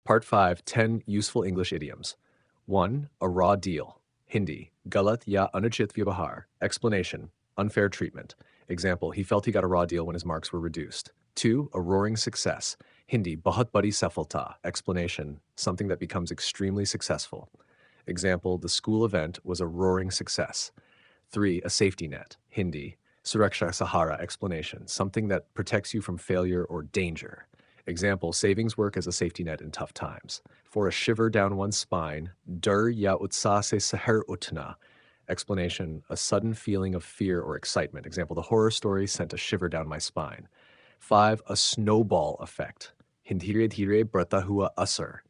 Part 5, 10 useful English idioms. 1. A raw deal. Hindi, galat ya anuchit vyavahar. Explanation, unfair treatment. Example, he felt he got a raw deal when his marks were reduced. 2. A roaring success. Hindi, bahut badi safalta. Explanation, something that becomes extremely successful. Example, the school event was a roaring success. 3. A safety net. Hindi, suraksha sahara. Explanation, something that protects you from failure or danger. Example, savings work as a safety net in tough times. For a shiver down one's spine, dur ya utsa se seher utna. Explanation, a sudden feeling of fear or excitement. Example, the horror story sent a shiver down my spine. 5. A snowball effect. Hindhire dhire brata hua asar.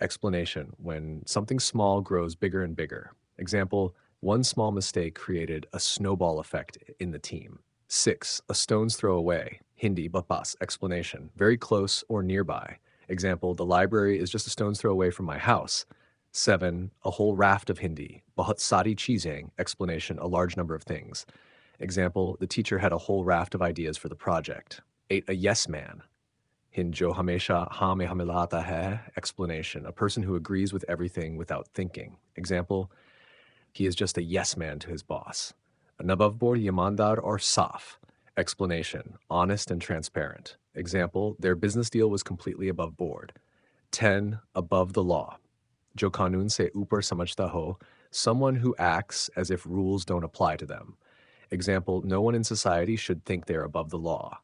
Explanation, when something small grows bigger and bigger. Example, one small mistake created a snowball effect in the team. 6. A stone's throw away. Hindi, bapas. Explanation, very close or nearby. Example, the library is just a stone's throw away from my house. 7. A whole raft of Hindi. Bahut sari cheezeng. Explanation, a large number of things. Example, the teacher had a whole raft of ideas for the project. 8. A yes man. Hind jo hamesha haan mein hamilata hai. Explanation, a person who agrees with everything without thinking. Example, he is just a yes man to his boss. An above board yamandar or saf. Explanation, honest and transparent. Example, their business deal was completely above board. 10. Above the law. Jo kanun se upar samajhta ho, someone who acts as if rules don't apply to them. Example, no one in society should think they're above the law.